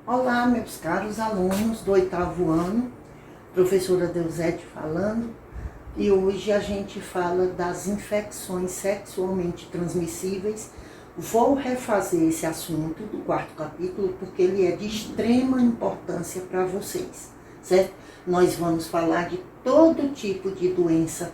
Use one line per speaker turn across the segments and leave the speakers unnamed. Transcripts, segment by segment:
Olá, meus caros alunos do 8º ano, professora Deusete falando, e hoje a gente fala das infecções sexualmente transmissíveis. Vou refazer esse assunto do 4º capítulo porque ele é de extrema importância para vocês, certo? Nós vamos falar de todo tipo de doença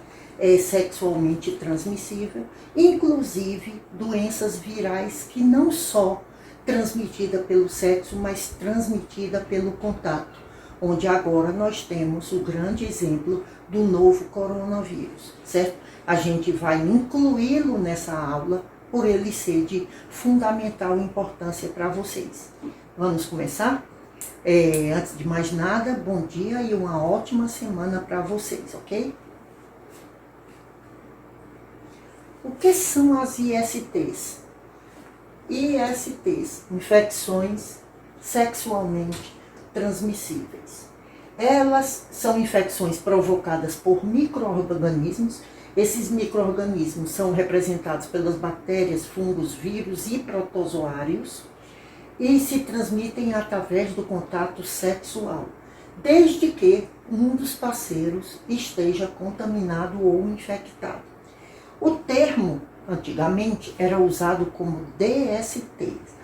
sexualmente transmissível, inclusive doenças virais que não só transmitida pelo sexo, mas transmitida pelo contato, onde agora nós temos o grande exemplo do novo coronavírus, certo? A gente vai incluí-lo nessa aula por ele ser de fundamental importância para vocês. Vamos começar? Antes de mais nada, bom dia e uma ótima semana para vocês, ok? O que são as ISTs? ISTs, infecções sexualmente transmissíveis. Elas são infecções provocadas por micro-organismos. Esses micro-organismos são representados pelas bactérias, fungos, vírus e protozoários e se transmitem através do contato sexual, desde que um dos parceiros esteja contaminado ou infectado. O termo antigamente era usado como DSTs.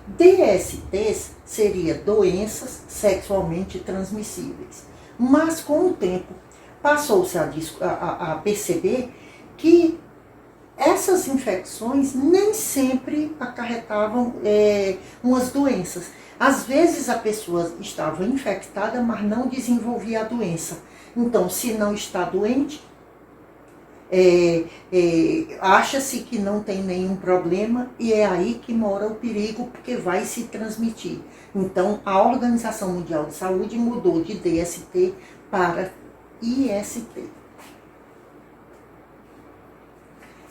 DSTs seria doenças sexualmente transmissíveis. Mas com o tempo passou-se a perceber que essas infecções nem sempre acarretavam umas doenças. Às vezes a pessoa estava infectada, mas não desenvolvia a doença. Então, se não está doente, acha-se que não tem nenhum problema e é aí que mora o perigo, porque vai se transmitir. Então, a Organização Mundial de Saúde mudou de DST para IST.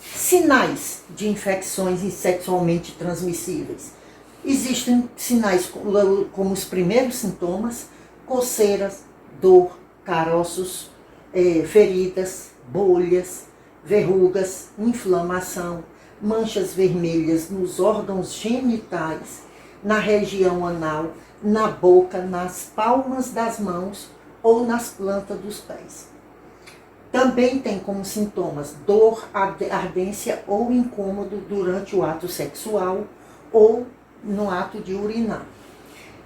Sinais de infecções sexualmente transmissíveis. Existem sinais como os primeiros sintomas: coceiras, dor, caroços, feridas, bolhas, verrugas, inflamação, manchas vermelhas nos órgãos genitais, na região anal, na boca, nas palmas das mãos ou nas plantas dos pés. Também tem como sintomas dor, ardência ou incômodo durante o ato sexual ou no ato de urinar.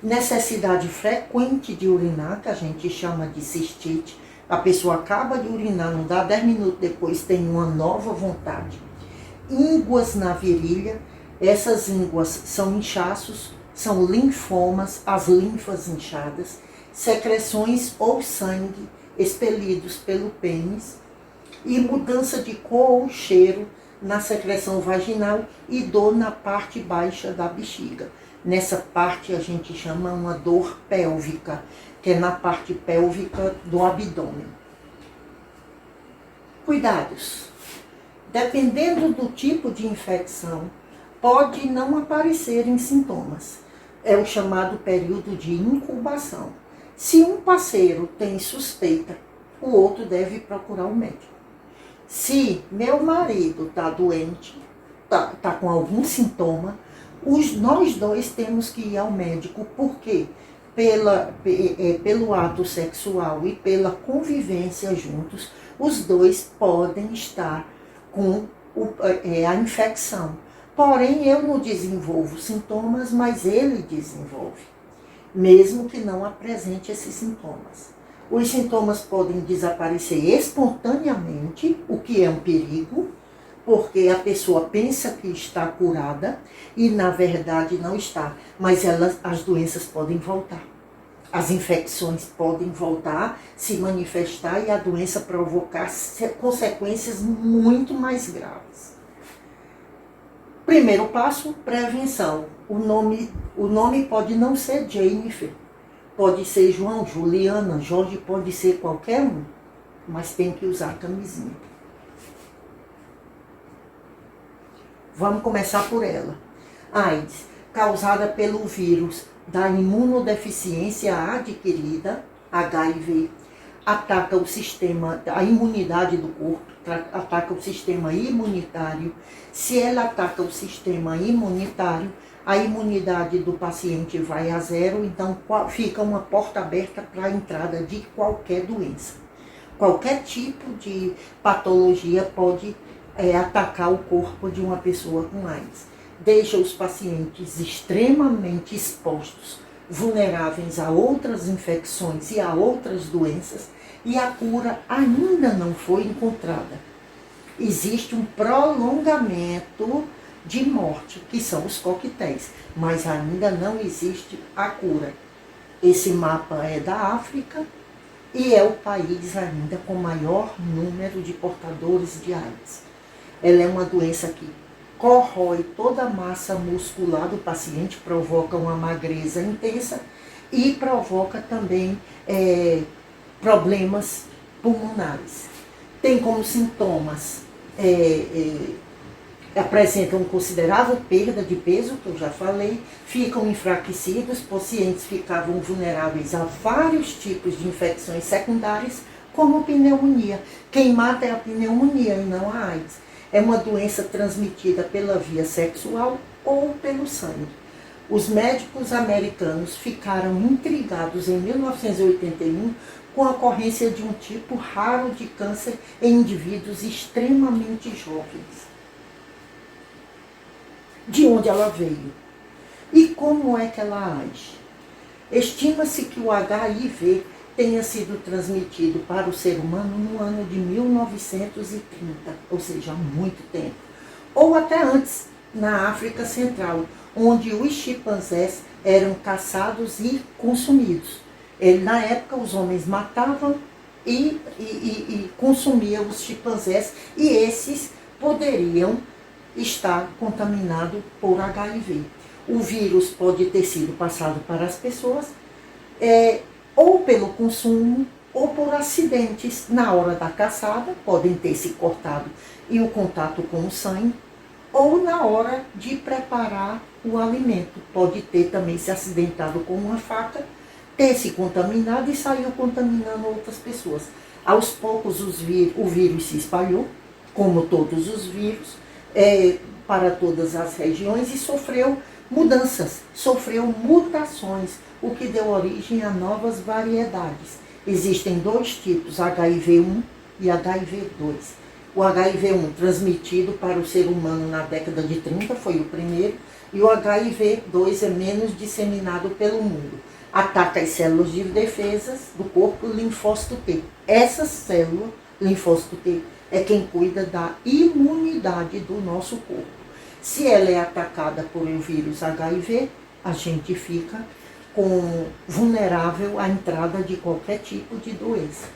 Necessidade frequente de urinar, que a gente chama de cistite. A pessoa acaba de urinar, não dá 10 minutos depois, tem uma nova vontade. Ínguas na virilha, essas ínguas são inchaços, são linfomas, as linfas inchadas, secreções ou sangue expelidos pelo pênis, e mudança de cor ou cheiro na secreção vaginal e dor na parte baixa da bexiga. Nessa parte a gente chama uma dor pélvica, que é na parte pélvica do abdômen. Cuidados. Dependendo do tipo de infecção, pode não aparecerem sintomas. É o chamado período de incubação. Se um parceiro tem suspeita, o outro deve procurar um médico. Se meu marido está doente, está com algum sintoma, nós dois temos que ir ao médico, porque pelo ato sexual e pela convivência juntos, os dois podem estar com a infecção. Porém, eu não desenvolvo sintomas, mas ele desenvolve, mesmo que não apresente esses sintomas. Os sintomas podem desaparecer espontaneamente, o que é um perigo, porque a pessoa pensa que está curada e na verdade não está, mas as doenças podem voltar. As infecções podem voltar, se manifestar e a doença provocar consequências muito mais graves. Primeiro passo, prevenção. O nome pode não ser Jennifer, pode ser João, Juliana, Jorge, pode ser qualquer um, mas tem que usar camisinha. Vamos começar por ela. AIDS, causada pelo vírus da imunodeficiência adquirida, HIV, ataca a imunidade do corpo, ataca o sistema imunitário. Se ela ataca o sistema imunitário, a imunidade do paciente vai a zero, então fica uma porta aberta para a entrada de qualquer doença. Qualquer tipo de patologia pode atacar o corpo de uma pessoa com AIDS. Deixa os pacientes extremamente expostos, vulneráveis a outras infecções e a outras doenças, e a cura ainda não foi encontrada. Existe um prolongamento de morte, que são os coquetéis, mas ainda não existe a cura. Esse mapa é da África e é o país ainda com maior número de portadores de AIDS. Ela é uma doença que corrói toda a massa muscular do paciente, provoca uma magreza intensa e provoca também problemas pulmonares. Tem como sintomas, apresentam considerável perda de peso, que eu já falei, ficam enfraquecidos, pacientes ficavam vulneráveis a vários tipos de infecções secundárias, como pneumonia. Quem mata é a pneumonia e não a AIDS. É uma doença transmitida pela via sexual ou pelo sangue. Os médicos americanos ficaram intrigados em 1981 com a ocorrência de um tipo raro de câncer em indivíduos extremamente jovens. De onde ela veio? E como é que ela age? Estima-se que o HIV tenha sido transmitido para o ser humano no ano de 1930, ou seja, há muito tempo. Ou até antes, na África Central, onde os chimpanzés eram caçados e consumidos. Na época, os homens matavam e consumiam os chimpanzés, e esses poderiam estar contaminados por HIV. O vírus pode ter sido passado para as pessoas, ou pelo consumo, ou por acidentes na hora da caçada, podem ter se cortado e o contato com o sangue, ou na hora de preparar o alimento. Pode ter também se acidentado com uma faca, ter se contaminado e saiu contaminando outras pessoas. Aos poucos o vírus se espalhou, como todos os vírus, para todas as regiões, e sofreu mudanças, sofreu mutações, o que deu origem a novas variedades. Existem dois tipos, HIV-1 e HIV-2. O HIV-1 transmitido para o ser humano na década de 30 foi o primeiro, e o HIV-2 é menos disseminado pelo mundo. Ataca as células de defesa do corpo, linfócito T. Essa célula, linfócito T, é quem cuida da imunidade do nosso corpo. Se ela é atacada por um vírus HIV, a gente fica vulnerável à entrada de qualquer tipo de doença.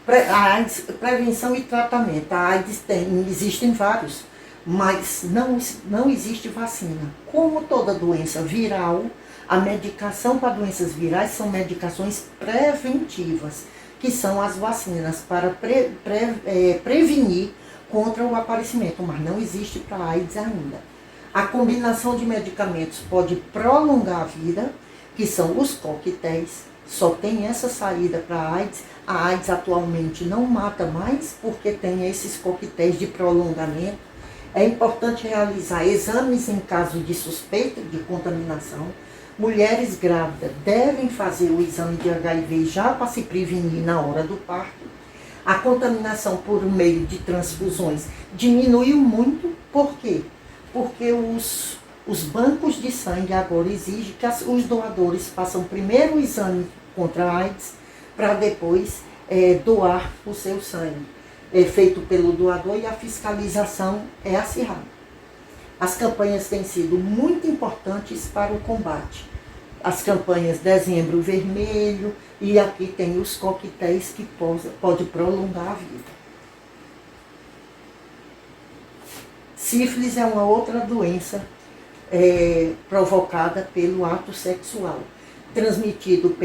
A AIDS, prevenção e tratamento. A AIDS existem vários, mas não existe vacina. Como toda doença viral, a medicação para doenças virais são medicações preventivas, que são as vacinas para prevenir contra o aparecimento, mas não existe para a AIDS ainda. A combinação de medicamentos pode prolongar a vida, que são os coquetéis. Só tem essa saída para a AIDS. A AIDS atualmente não mata mais, porque tem esses coquetéis de prolongamento. É importante realizar exames em caso de suspeita de contaminação. Mulheres grávidas devem fazer o exame de HIV já para se prevenir na hora do parto. A contaminação por meio de transfusões diminuiu muito. Por quê? Porque os bancos de sangue agora exigem que os doadores façam primeiro o exame contra a AIDS para depois doar o seu sangue. É feito pelo doador e a fiscalização é acirrada. As campanhas têm sido muito importantes para o combate. As campanhas Dezembro Vermelho, e aqui tem os coquetéis que pode prolongar a vida. Sífilis é uma outra doença provocada pelo ato sexual, transmitido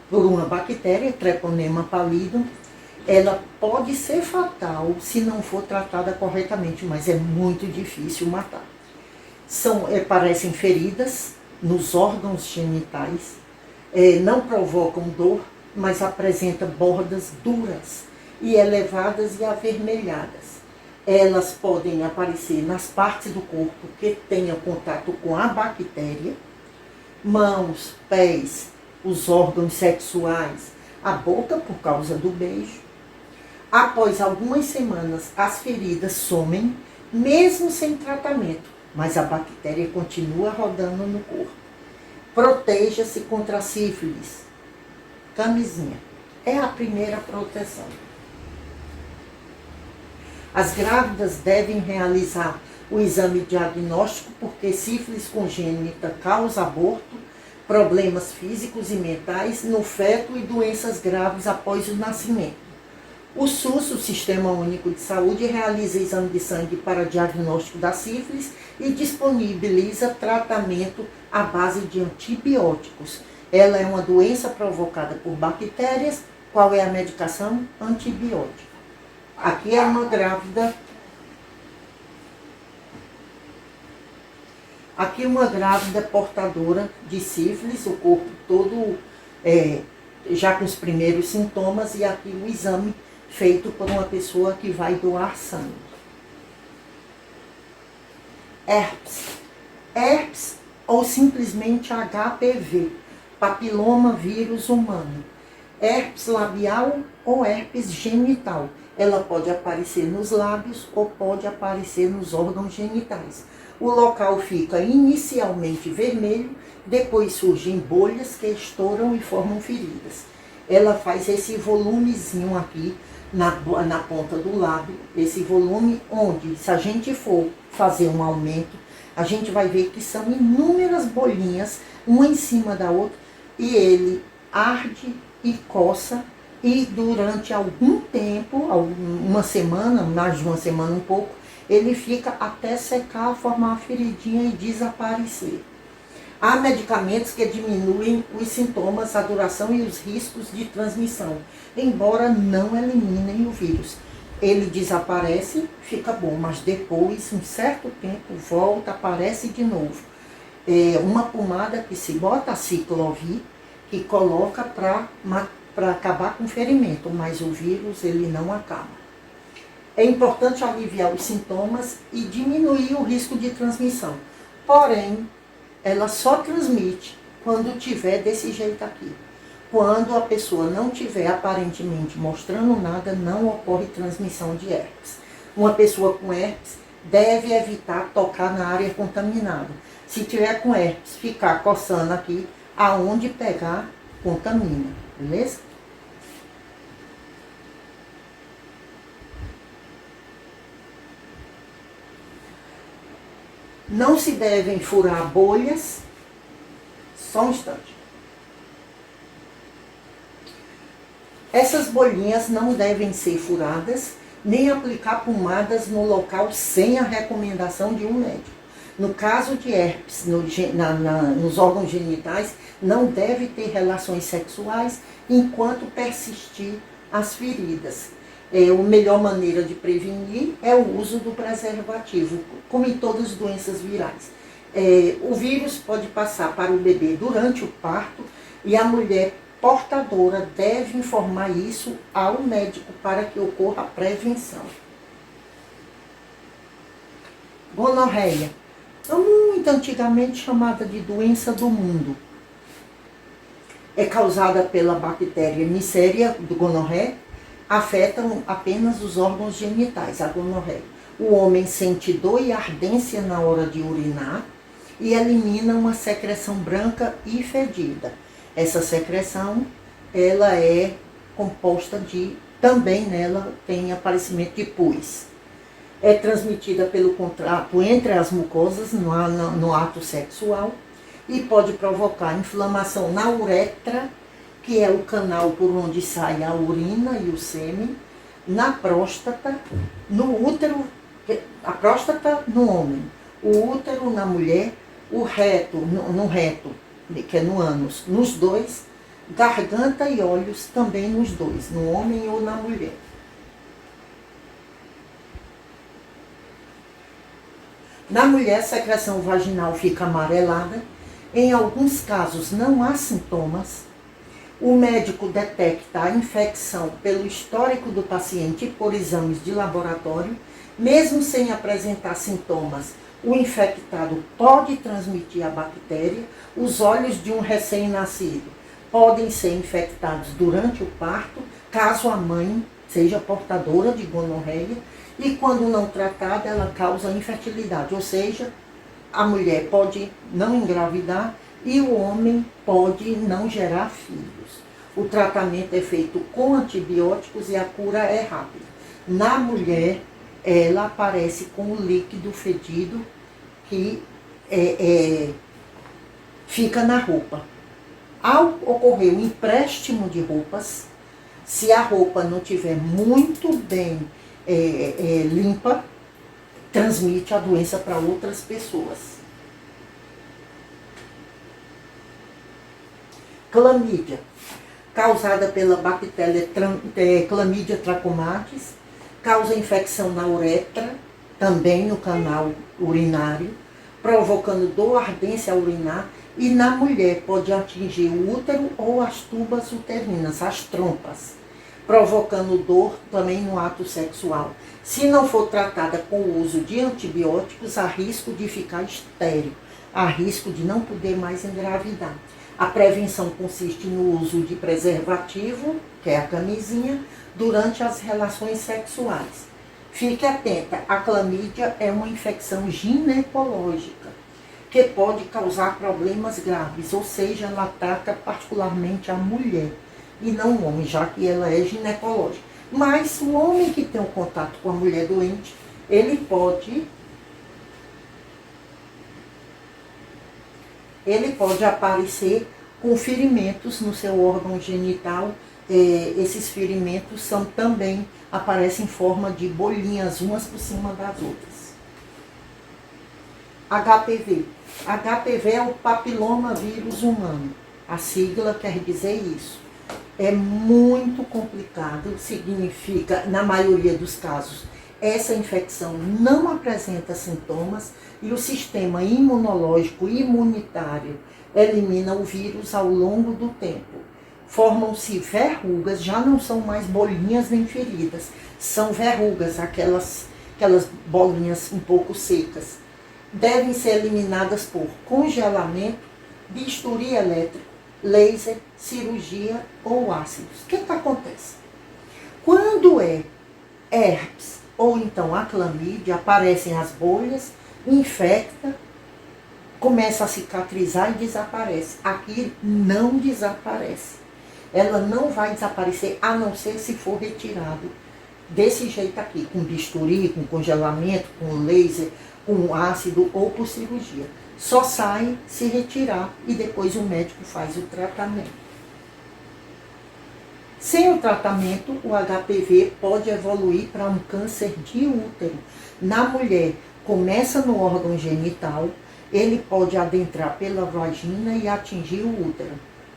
por uma bactéria, Treponema pallidum. Ela pode ser fatal se não for tratada corretamente, mas é muito difícil matar. Parecem feridas nos órgãos genitais, não provocam dor, mas apresentam bordas duras e elevadas e avermelhadas. Elas podem aparecer nas partes do corpo que tenham contato com a bactéria, mãos, pés, os órgãos sexuais, a boca por causa do beijo. Após algumas semanas, as feridas somem, mesmo sem tratamento, mas a bactéria continua rodando no corpo. Proteja-se contra a sífilis. Camisinha é a primeira proteção. As grávidas devem realizar o exame diagnóstico porque sífilis congênita causa aborto, problemas físicos e mentais no feto e doenças graves após o nascimento. O SUS, o Sistema Único de Saúde, realiza exame de sangue para diagnóstico da sífilis e disponibiliza tratamento à base de antibióticos. Ela é uma doença provocada por bactérias. Qual é a medicação? Antibiótico. Aqui é uma grávida. Aqui uma grávida portadora de sífilis, o corpo todo já com os primeiros sintomas, e aqui o exame feito por uma pessoa que vai doar sangue. Herpes ou simplesmente HPV, papiloma vírus humano. Herpes labial ou herpes genital. Ela pode aparecer nos lábios ou pode aparecer nos órgãos genitais. O local fica inicialmente vermelho, depois surgem bolhas que estouram e formam feridas. Ela faz esse volumezinho aqui na ponta do lábio, esse volume onde, se a gente for fazer um aumento, a gente vai ver que são inúmeras bolinhas, uma em cima da outra, e ele arde e coça, e durante algum tempo, uma semana, mais de uma semana um pouco, ele fica até secar, formar uma feridinha e desaparecer. Há medicamentos que diminuem os sintomas, a duração e os riscos de transmissão, embora não eliminem o vírus. Ele desaparece, fica bom, mas depois, um certo tempo, volta, aparece de novo. Uma pomada que se bota a ciclovir, que coloca para acabar com o ferimento, mas o vírus ele não acaba. É importante aliviar os sintomas e diminuir o risco de transmissão. Porém, ela só transmite quando tiver desse jeito aqui. Quando a pessoa não tiver aparentemente mostrando nada, não ocorre transmissão de herpes. Uma pessoa com herpes deve evitar tocar na área contaminada. Se tiver com herpes, ficar coçando aqui, aonde pegar, contamina, beleza? Não se devem furar bolhas. Só um instante. Essas bolinhas não devem ser furadas, nem aplicar pomadas no local sem a recomendação de um médico. No caso de herpes nos órgãos genitais, não deve ter relações sexuais enquanto persistir as feridas. A melhor maneira de prevenir é o uso do preservativo, como em todas as doenças virais. O vírus pode passar para o bebê durante o parto e a mulher portadora deve informar isso ao médico para que ocorra a prevenção. Gonorreia, muito antigamente chamada de doença do mundo. É causada pela bactéria Neisseria do gonorreia, afetam apenas os órgãos genitais, a gonorreia. O homem sente dor e ardência na hora de urinar e elimina uma secreção branca e fedida. Essa secreção, ela é composta também nela tem aparecimento de pus. É transmitida pelo contato entre as mucosas no ato sexual e pode provocar inflamação na uretra, que é o canal por onde sai a urina e o sêmen, na próstata, no útero, a próstata no homem, o útero na mulher, o reto, no reto, que é no ânus, nos dois, garganta e olhos também nos dois, no homem ou na mulher. Na mulher, a secreção vaginal fica amarelada. Em alguns casos não há sintomas. O médico detecta a infecção pelo histórico do paciente por exames de laboratório Mesmo sem apresentar sintomas, o infectado pode transmitir a bactéria. Os olhos de um recém-nascido podem ser infectados durante o parto, caso a mãe seja portadora de gonorreia, e quando não tratada, ela causa infertilidade, ou seja, a mulher pode não engravidar e o homem pode não gerar filhos. O tratamento é feito com antibióticos e a cura é rápida. Na mulher, ela aparece com um líquido fedido que fica na roupa. Ao ocorrer o empréstimo de roupas, se a roupa não estiver muito bem limpa, transmite a doença para outras pessoas. Clamídia, causada pela bactéria Chlamydia trachomatis, causa infecção na uretra, também no canal urinário, provocando dor, ardência ao urinar, e na mulher pode atingir o útero ou as tubas uterinas, as trompas, provocando dor também no ato sexual. Se não for tratada com o uso de antibióticos, há risco de ficar estéril, há risco de não poder mais engravidar. A prevenção consiste no uso de preservativo, que é a camisinha, durante as relações sexuais. Fique atenta, a clamídia é uma infecção ginecológica, que pode causar problemas graves, ou seja, ela ataca particularmente a mulher e não o homem, já que ela é ginecológica. Mas o homem que tem um contato com a mulher doente, ele pode aparecer com ferimentos no seu órgão genital. Esses ferimentos também aparecem em forma de bolinhas, umas por cima das outras. HPV. HPV é o papiloma vírus humano. A sigla quer dizer isso. É muito complicado, significa, na maioria dos casos, essa infecção não apresenta sintomas e o sistema imunológico imunitário elimina o vírus ao longo do tempo. Formam-se verrugas, já não são mais bolinhas nem feridas, são verrugas, aquelas bolinhas um pouco secas. Devem ser eliminadas por congelamento, bisturi elétrico, laser, cirurgia ou ácidos. O que acontece? Quando é herpes ou então a clamídia, aparecem as bolhas, infecta, começa a cicatrizar e desaparece. Aqui não desaparece. Ela não vai desaparecer, a não ser se for retirado desse jeito aqui, com bisturi, com congelamento, com laser, com ácido ou por cirurgia. Só sai se retirar e depois o médico faz o tratamento. Sem o tratamento, o HPV pode evoluir para um câncer de útero. Na mulher, começa no órgão genital, ele pode adentrar pela vagina e atingir o útero,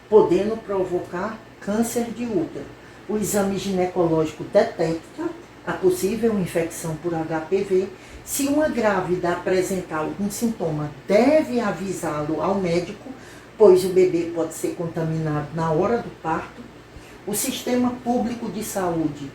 podendo provocar câncer de útero. O exame ginecológico detecta a possível infecção por HPV. Se uma grávida apresentar algum sintoma, deve avisá-lo ao médico, pois o bebê pode ser contaminado na hora do parto. O Sistema Público de Saúde,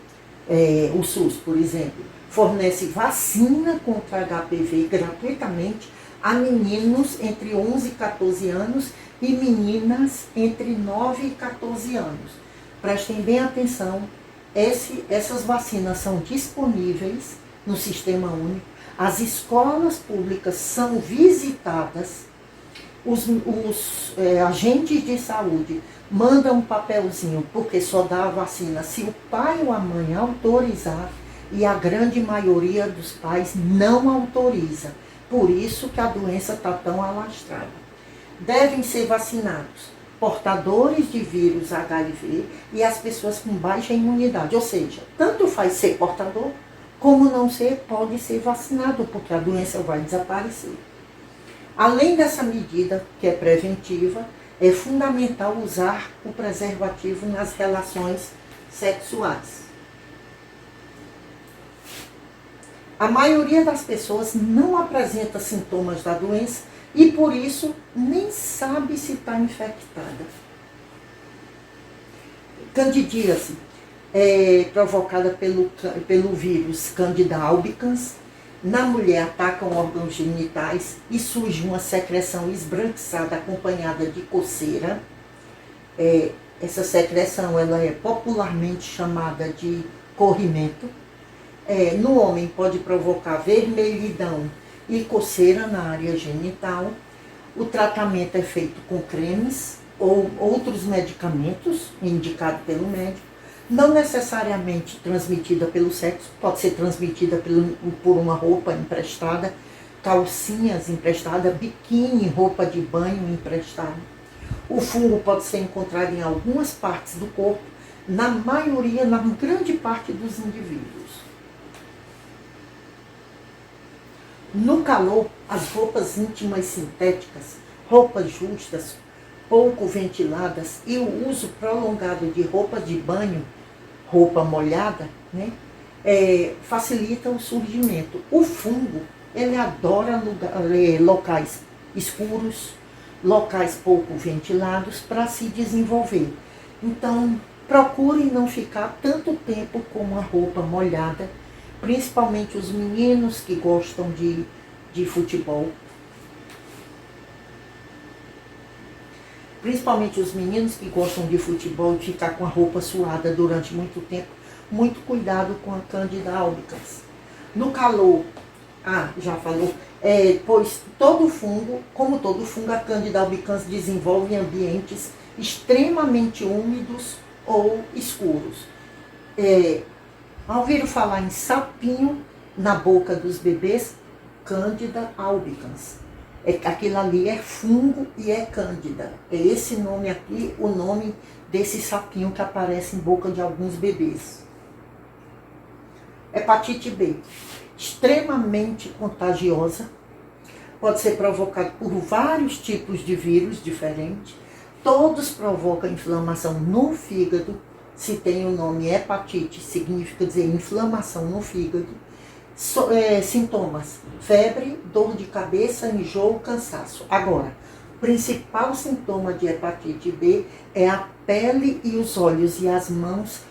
o SUS, por exemplo, fornece vacina contra HPV gratuitamente a meninos entre 11 e 14 anos e meninas entre 9 e 14 anos. Prestem bem atenção, essas vacinas são disponíveis no Sistema Único. As escolas públicas são visitadas, os agentes de saúde mandam um papelzinho, porque só dá a vacina se o pai ou a mãe autorizar, e a grande maioria dos pais não autoriza. Por isso que a doença está tão alastrada. Devem ser vacinados portadores de vírus HIV e as pessoas com baixa imunidade. Ou seja, tanto faz ser portador, como não ser, pode ser vacinado, porque a doença vai desaparecer. Além dessa medida, que é preventiva, é fundamental usar o preservativo nas relações sexuais. A maioria das pessoas não apresenta sintomas da doença e, por isso, nem sabe se está infectada. Candidíase é provocada pelo vírus Candida albicans, Na mulher atacam órgãos genitais e surge uma secreção esbranquiçada acompanhada de coceira. Essa secreção ela é popularmente chamada de corrimento. No homem pode provocar vermelhidão e coceira na área genital. O tratamento é feito com cremes ou outros medicamentos indicados pelo médico. Não necessariamente transmitida pelo sexo, pode ser transmitida por uma roupa emprestada, calcinhas emprestadas, biquíni, roupa de banho emprestada. O fungo pode ser encontrado em algumas partes do corpo, na maioria, na grande parte dos indivíduos. No calor, as roupas íntimas sintéticas, roupas justas, pouco ventiladas e o uso prolongado de roupa de banho, roupa molhada, né, facilita o surgimento. O fungo, ele adora locais escuros, locais pouco ventilados para se desenvolver. Então, procure não ficar tanto tempo com uma roupa molhada, principalmente os meninos que gostam de futebol. Principalmente os meninos que gostam de futebol e ficar com a roupa suada durante muito tempo, muito cuidado com a Candida albicans. No calor, já falou, pois todo fungo, como todo fungo, a Candida albicans desenvolve em ambientes extremamente úmidos ou escuros. Ouviram falar em sapinho na boca dos bebês? Candida albicans. Aquilo ali é fungo e é cândida. É esse nome aqui, o nome desse sapinho que aparece em boca de alguns bebês. Hepatite B, extremamente contagiosa, pode ser provocado por vários tipos de vírus diferentes, todos provocam inflamação no fígado. Se tem o nome hepatite, significa dizer inflamação no fígado. Sintomas: febre, dor de cabeça, enjoo, cansaço. Agora, o principal sintoma de hepatite B é a pele e os olhos e as mãos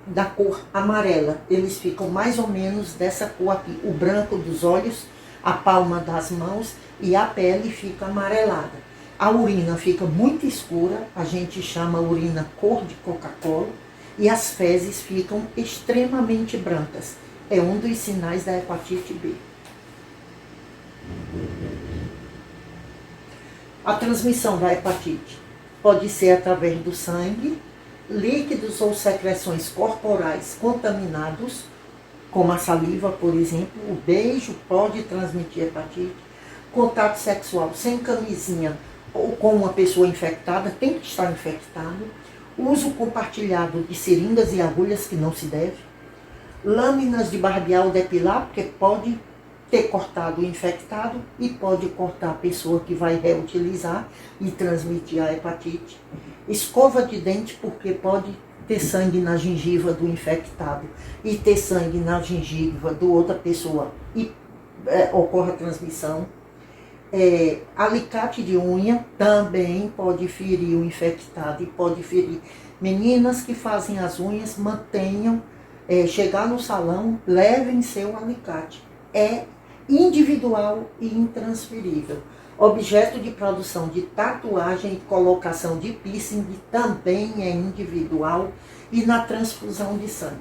da cor amarela. Eles ficam mais ou menos dessa cor aqui. O branco dos olhos, a palma das mãos e a pele fica amarelada. A urina fica muito escura, a gente chama a urina cor de Coca-Cola, e as fezes ficam extremamente brancas. É um dos sinais da hepatite B. A transmissão da hepatite pode ser através do sangue, líquidos ou secreções corporais contaminados, como a saliva, por exemplo. O beijo pode transmitir hepatite. Contato sexual sem camisinha ou com uma pessoa infectada, tem que estar infectado. Uso compartilhado de seringas e agulhas, que não se deve. Lâminas de barbear ou depilar, porque pode ter cortado o infectado e pode cortar a pessoa que vai reutilizar e transmitir a hepatite. Escova de dente, porque pode ter sangue na gengiva do infectado e ter sangue na gengiva de outra pessoa e ocorre a transmissão. Alicate de unha também pode ferir o infectado e pode ferir. Meninas que fazem as unhas, mantenham, chegar no salão, levem seu alicate. É individual e intransferível. Objeto de produção de tatuagem e colocação de piercing também é individual e na transfusão de sangue.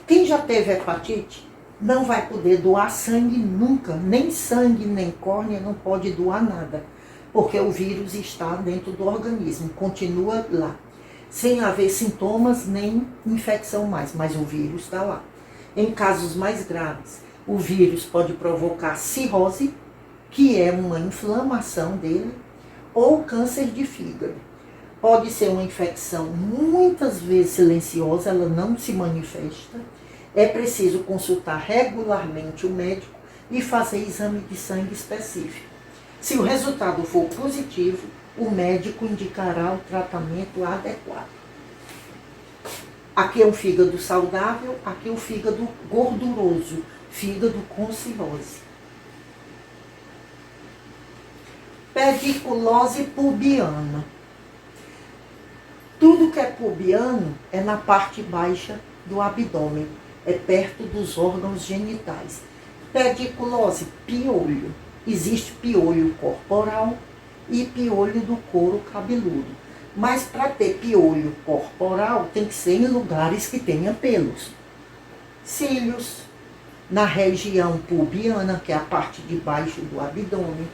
Quem já teve hepatite não vai poder doar sangue nunca, nem sangue, nem córnea, não pode doar nada, porque o vírus está dentro do organismo, continua lá, sem haver sintomas nem infecção mais, mas o vírus está lá. Em casos mais graves, o vírus pode provocar cirrose, que é uma inflamação dele, ou câncer de fígado. Pode ser uma infecção muitas vezes silenciosa, ela não se manifesta. É preciso consultar regularmente o médico e fazer exame de sangue específico. Se o resultado for positivo, o médico indicará o tratamento adequado. Aqui é um fígado saudável, aqui é um fígado gorduroso, fígado com cirrose. Pediculose pubiana. Tudo que é pubiano é na parte baixa do abdômen. é perto dos órgãos genitais. Pediculose, piolho. Existe piolho corporal e piolho do couro cabeludo. Mas para ter piolho corporal tem que ser em lugares que tenha pelos. Cílios, na região pubiana, que é a parte de baixo do abdômen,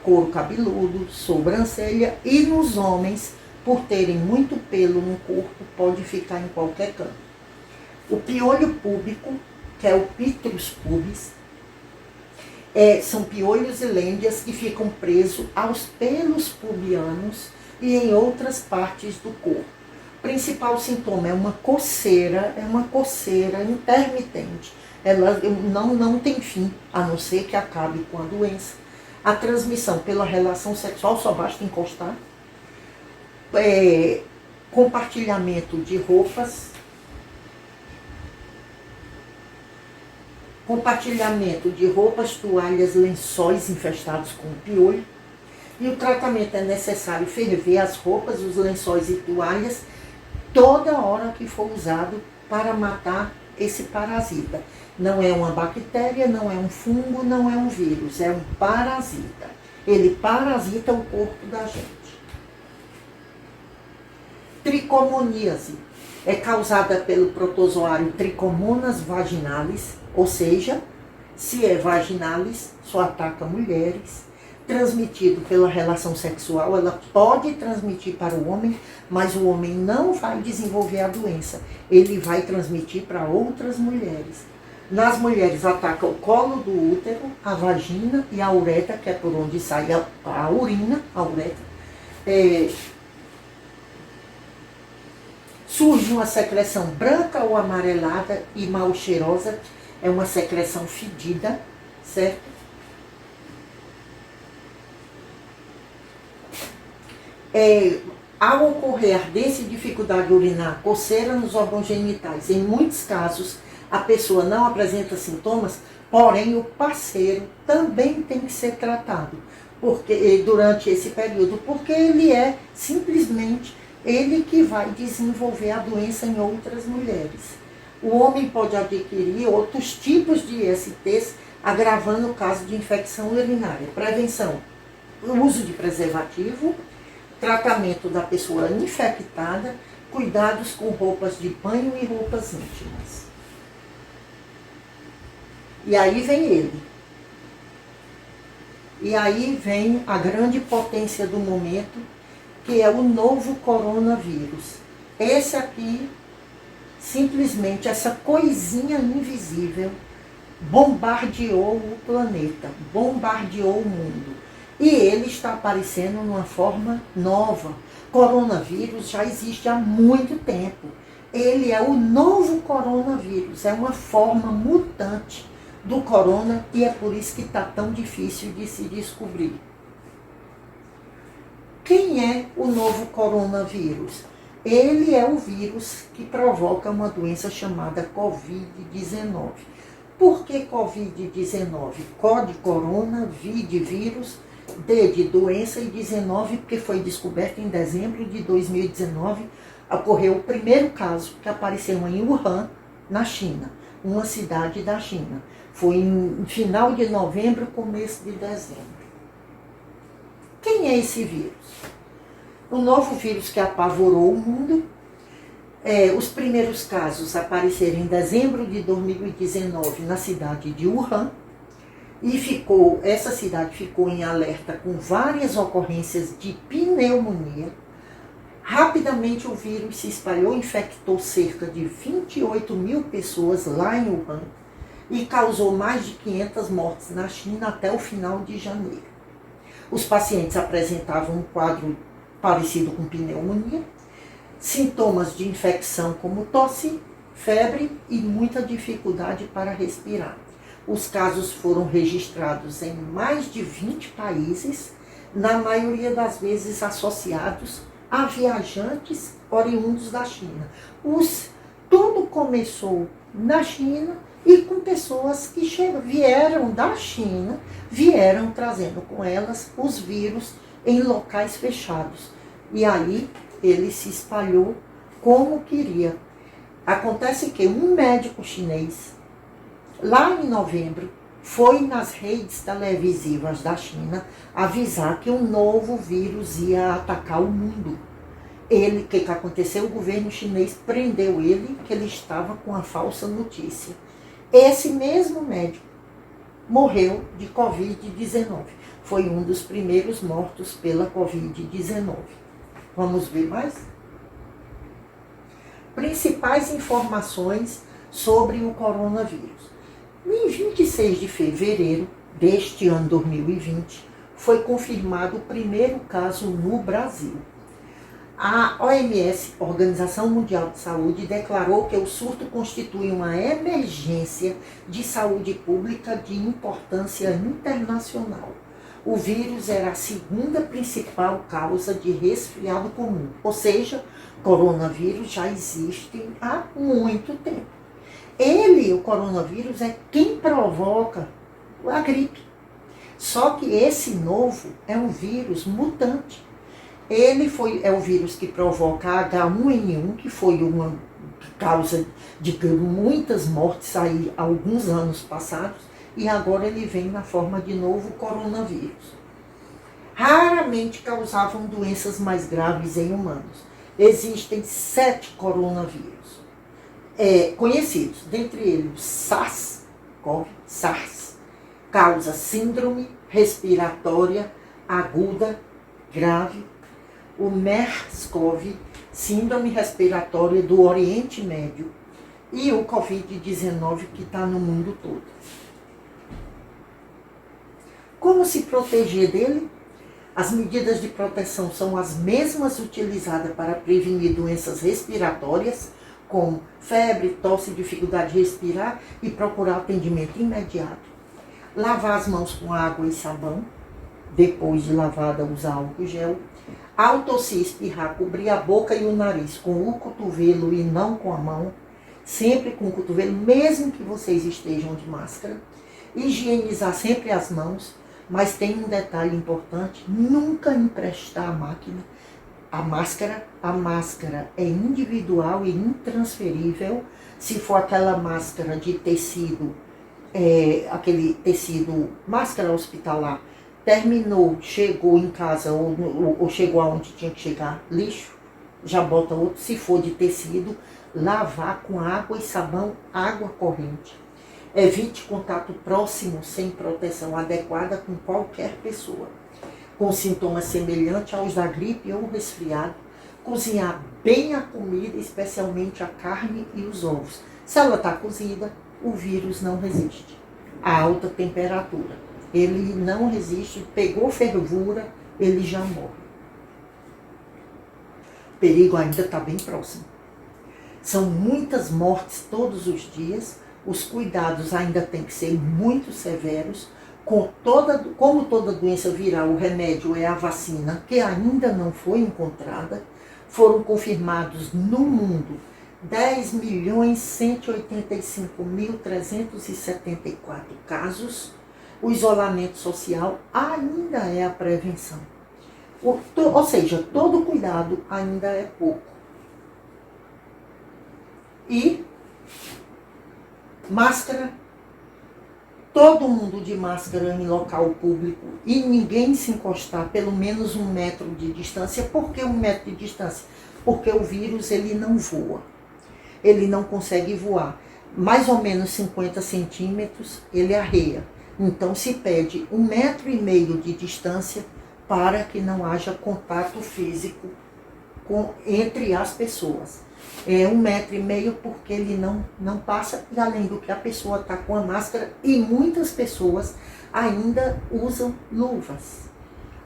couro cabeludo, sobrancelha, e nos homens, por terem muito pelo no corpo, pode ficar em qualquer canto. O piolho púbico, que é o Pitrus pubis, são piolhos e lêndias que ficam presos aos pelos pubianos e em outras partes do corpo. O principal sintoma é uma coceira intermitente. Ela não tem fim, a não ser que acabe com a doença. A transmissão pela relação sexual, só basta encostar. Compartilhamento de roupas. Toalhas, lençóis infestados com piolho. E o tratamento é necessário ferver as roupas, os lençóis e toalhas toda hora que for usado para matar esse parasita. Não é uma bactéria, não é um fungo, não é um vírus, é um parasita. Ele parasita o corpo da gente. Tricomoníase é causada pelo protozoário Trichomonas vaginalis, ou seja, se é vaginalis, só ataca mulheres. Transmitido pela relação sexual, ela pode transmitir para o homem, mas o homem não vai desenvolver a doença. Ele vai transmitir para outras mulheres. Nas mulheres ataca o colo do útero, a vagina e a uretra, que é por onde sai a urina, a uretra. Surge uma secreção branca ou amarelada e mal cheirosa, é uma secreção fedida, certo? Ao ocorrer ardência e dificuldade de urinar, coceira nos órgãos genitais, em muitos casos a pessoa não apresenta sintomas, porém o parceiro também tem que ser tratado durante esse período, porque ele é simplesmente ele que vai desenvolver a doença em outras mulheres. O homem pode adquirir outros tipos de ISTs, agravando o caso de infecção urinária. Prevenção, o uso de preservativo, tratamento da pessoa infectada, cuidados com roupas de banho e roupas íntimas. E aí vem ele. E aí vem a grande potência do momento, que é o novo coronavírus. Esse aqui, simplesmente, essa coisinha invisível, bombardeou o planeta, bombardeou o mundo. E ele está aparecendo numa forma nova. Coronavírus já existe há muito tempo. Ele é o novo coronavírus, é uma forma mutante do corona e é por isso que está tão difícil de se descobrir. Quem é o novo coronavírus? Ele é o vírus que provoca uma doença chamada Covid-19. Por que Covid-19? CO de corona, V de vírus, D de doença e 19, porque foi descoberto em dezembro de 2019, ocorreu o primeiro caso que apareceu em Wuhan, na China, uma cidade da China. Foi em final de novembro, começo de dezembro. Quem é esse vírus? O novo vírus que apavorou o mundo. Os primeiros casos apareceram em dezembro de 2019 na cidade de Wuhan. E essa cidade ficou em alerta com várias ocorrências de pneumonia. Rapidamente o vírus se espalhou, infectou cerca de 28 mil pessoas lá em Wuhan e causou mais de 500 mortes na China até o final de janeiro. Os pacientes apresentavam um quadro parecido com pneumonia, sintomas de infecção como tosse, febre e muita dificuldade para respirar. Os casos foram registrados em mais de 20 países, na maioria das vezes associados a viajantes oriundos da China. Tudo começou na China e com pessoas que vieram da China, vieram trazendo com elas os vírus em locais fechados. E aí ele se espalhou como queria. Acontece que um médico chinês, lá em novembro, foi nas redes televisivas da China avisar que um novo vírus ia atacar o mundo. O que aconteceu? O governo chinês prendeu ele, que ele estava com a falsa notícia. Esse mesmo médico morreu de Covid-19. Foi um dos primeiros mortos pela Covid-19. Vamos ver mais? Principais informações sobre o coronavírus. Em 26 de fevereiro deste ano 2020, foi confirmado o primeiro caso no Brasil. A OMS, Organização Mundial de Saúde, declarou que o surto constitui uma emergência de saúde pública de importância internacional. O vírus era a segunda principal causa de resfriado comum, ou seja, coronavírus já existe há muito tempo. O coronavírus, é quem provoca a gripe. Só que esse novo é um vírus mutante. É o vírus que provoca H1N1, que foi uma causa de muitas mortes aí há alguns anos passados, e agora ele vem na forma de novo coronavírus. Raramente causavam doenças mais graves em humanos. Existem 7 coronavírus conhecidos, dentre eles o SARS-CoV, causa síndrome respiratória aguda grave, o MERS-CoV, síndrome respiratória do Oriente Médio, e o Covid-19 que está no mundo todo. Como se proteger dele? As medidas de proteção são as mesmas utilizadas para prevenir doenças respiratórias, como febre, tosse, dificuldade de respirar, e procurar atendimento imediato. Lavar as mãos com água e sabão, depois de lavada usar álcool gel. Ao tossir, espirrar, cobrir a boca e o nariz com o cotovelo e não com a mão, sempre com o cotovelo, mesmo que vocês estejam de máscara. Higienizar sempre as mãos, mas tem um detalhe importante: nunca emprestar a máscara. A máscara é individual e intransferível. Se for aquela máscara de tecido, aquele tecido, máscara hospitalar, terminou, chegou em casa ou chegou aonde tinha que chegar, lixo, já bota outro. Se for de tecido, lavar com água e sabão, água corrente. Evite contato próximo sem proteção adequada com qualquer pessoa com sintomas semelhantes aos da gripe ou resfriado. Cozinhar bem a comida, especialmente a carne e os ovos. Se ela está cozida, o vírus não resiste a alta temperatura. Ele não resiste, pegou fervura, ele já morre. O perigo ainda está bem próximo. São muitas mortes todos os dias, os cuidados ainda têm que ser muito severos. Como toda doença viral, o remédio é a vacina, que ainda não foi encontrada. Foram confirmados no mundo 10.185.374 casos. O isolamento social ainda é a prevenção. Ou seja, todo cuidado ainda é pouco. E máscara, todo mundo de máscara em local público e ninguém se encostar pelo menos 1 metro de distância. Por que 1 metro de distância? Porque o vírus ele não voa, ele não consegue voar. Mais ou menos 50 centímetros ele arreia. Então se pede 1,5 metro de distância para que não haja contato físico entre as pessoas. É 1,5 metro porque ele não passa, e além do que a pessoa está com a máscara, e muitas pessoas ainda usam luvas.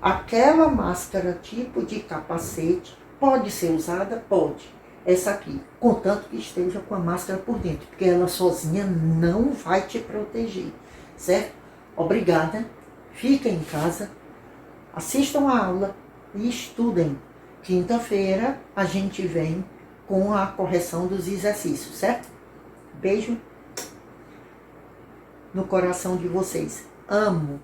Aquela máscara tipo de capacete pode ser usada? Pode. Essa aqui, contanto que esteja com a máscara por dentro, porque ela sozinha não vai te proteger, certo? Obrigada, fiquem em casa, assistam a aula e estudem. Quinta-feira a gente vem com a correção dos exercícios, certo? Beijo no coração de vocês. Amo.